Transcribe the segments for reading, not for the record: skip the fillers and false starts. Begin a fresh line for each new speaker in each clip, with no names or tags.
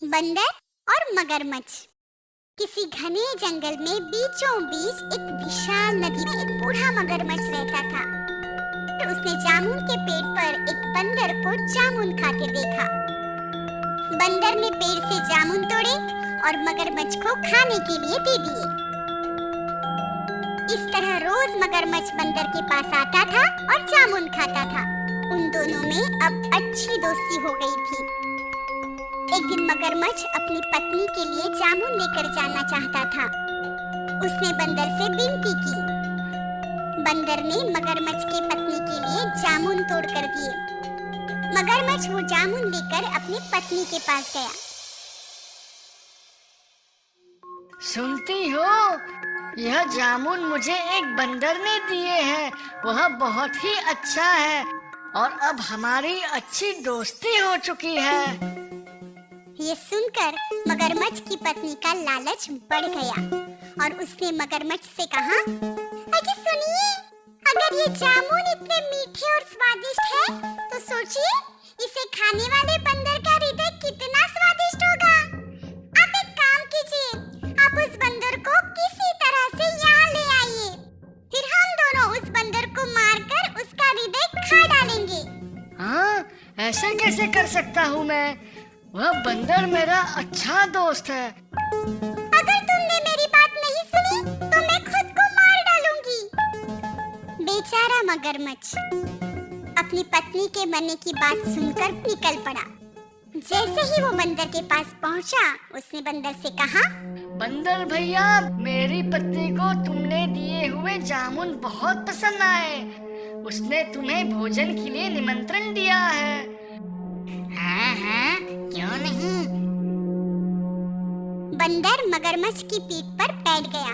बंदर और मगरमच्छ। किसी घने जंगल में बीचों बीच एक विशाल नदी में एक बूढ़ा मगरमच्छ रहता था। उसने जामुन के पेड़ पर एक बंदर को जामुन खाते देखा। बंदर ने पेड़ से जामुन तोड़े और मगरमच्छ को खाने के लिए दे दिए। इस तरह रोज मगरमच्छ बंदर के पास आता था और जामुन खाता था। उन दोनों में अब अच्छी दोस्ती हो गई थी। एक दिन मगरमच्छ अपनी पत्नी के लिए जामुन लेकर जाना चाहता था। उसने बंदर से विनती की। बंदर ने मगरमच्छ की पत्नी के लिए जामुन तोड़ कर दिए। मगरमच्छ वो जामुन लेकर अपनी पत्नी के पास गया।
सुनती हो, यह जामुन मुझे एक बंदर ने दिए हैं। वह बहुत ही अच्छा है और अब हमारी अच्छी दोस्ती हो चुकी है।
ये सुनकर मगरमच्छ की पत्नी का लालच बढ़ गया और उसने मगरमच्छ से कहा, अजी सुनिए, अगर ये जामुन इतने मीठे और स्वादिष्ट है तो सोचिए इसे खाने वाले बंदर का हृदय कितना स्वादिष्ट होगा। आप एक काम कीजिए, आप उस बंदर को किसी तरह से यहाँ ले आइए, फिर हम दोनों उस बंदर को मारकर उसका हृदय खा डालेंगे।
हाँ, ऐसा कैसे कर सकता हूँ मैं? वह बंदर मेरा अच्छा दोस्त है।
अगर तुमने मेरी बात नहीं सुनी तो मैं खुद को मार डालूंगी। बेचारा मगरमच्छ अपनी पत्नी के मरने की बात सुनकर निकल पड़ा। जैसे ही वो बंदर के पास पहुंचा, उसने बंदर से कहा,
बंदर भैया, मेरी पत्नी को तुमने दिए हुए जामुन बहुत पसंद आए। उसने तुम्हें भोजन के लिए निमंत्रण दिया है।
हाँ हाँ, क्यों नहीं।
बंदर मगरमच्छ की पीठ पर बैठ गया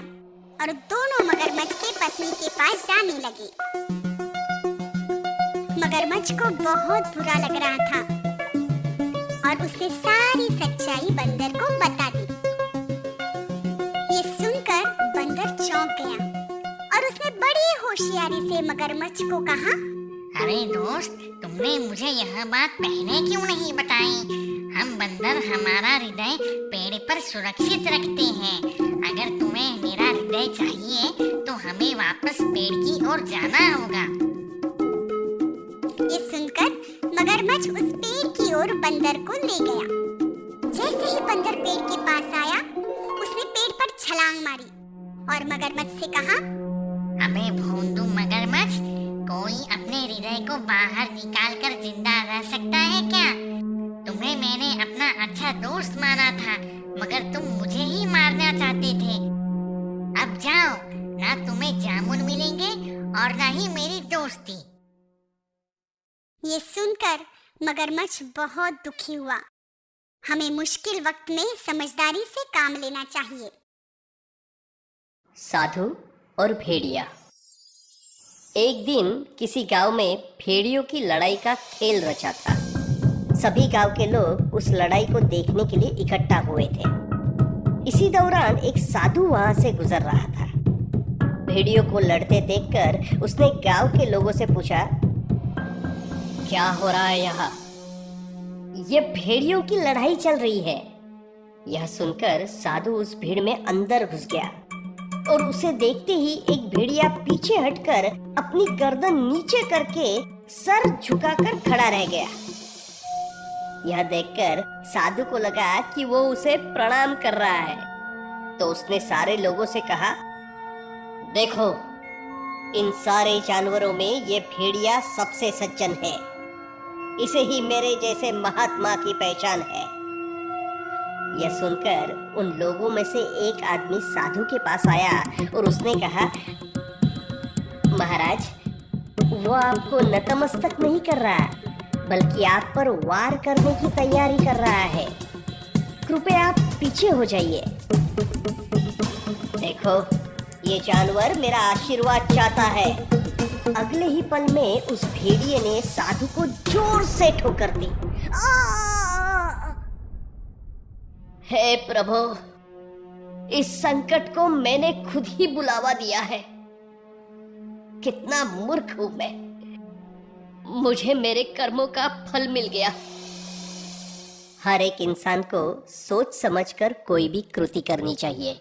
और दोनों मगरमच्छ की पत्नी के पास जाने लगे। मगरमच्छ को बहुत बुरा लग रहा था और उसने सारी सच्चाई बंदर को बता दी। ये सुनकर बंदर चौंक गया और उसने बड़ी होशियारी से मगरमच्छ को कहा,
अरे दोस्त, तुमने मुझे यह बात पहले क्यों नहीं बताई? हम बंदर हमारा हृदय पेड़ पर सुरक्षित रखते हैं। अगर तुम्हें मेरा हृदय चाहिए तो हमें वापस पेड़ की ओर जाना होगा।
ये सुनकर मगरमच्छ उस पेड़ की ओर बंदर को ले गया। जैसे ही बंदर पेड़ के पास आया, उसने पेड़ पर छलांग मारी और मगरमच्छ से कहा,
अबे भोंदू मगरमच्छ, कोई अपने हृदय को बाहर निकाल कर जिंदा रह सकता है क्या? तुम्हें मैंने अपना अच्छा दोस्त माना था, मगर तुम मुझे ही मारना चाहते थे। अब जाओ, ना तुम्हें जामुन मिलेंगे और ना ही मेरी दोस्ती।
ये सुनकर मगरमच्छ बहुत दुखी हुआ। हमें मुश्किल वक्त में समझदारी से काम लेना चाहिए।
साधु और भेड़िया। एक दिन किसी गांव में भेड़ियों की लड़ाई का खेल रचा था। सभी गांव के लोग उस लड़ाई को देखने के लिए इकट्ठा हुए थे। इसी दौरान एक साधु वहां से गुजर रहा था। भेड़ियों को लड़ते देखकर उसने गांव के लोगों से पूछा, क्या हो रहा है यहाँ? ये भेड़ियों की लड़ाई चल रही है। यह सुनकर साधु उस भीड़ में अंदर घुस गया और उसे देखते ही एक भेड़िया पीछे हटकर अपनी गर्दन नीचे करके सर झुकाकर खड़ा रह गया। यह देखकर साधु को लगा कि वो उसे प्रणाम कर रहा है, तो उसने सारे लोगों से कहा, देखो, इन सारे जानवरों में ये भेड़िया सबसे सज्जन है। इसे ही मेरे जैसे महात्मा की पहचान है। यह सुनकर उन लोगों में से एक आदमी साधु के पास आया और उसने कहा, महाराज, वो आपको नतमस्तक नहीं कर रहा, बल्कि आप पर वार करने की तैयारी कर रहा है। कृपया आप पीछे हो जाइए। देखो, ये जानवर मेरा आशीर्वाद चाहता है। अगले ही पल में उस भेड़िए ने साधु को जोर से ठोकर दी। हे प्रभु, इस संकट को मैंने खुद ही बुलावा दिया है। कितना मूर्ख हूं मैं। मुझे मेरे कर्मों का फल मिल गया। हर एक इंसान को सोच समझकर कोई भी कृति करनी चाहिए।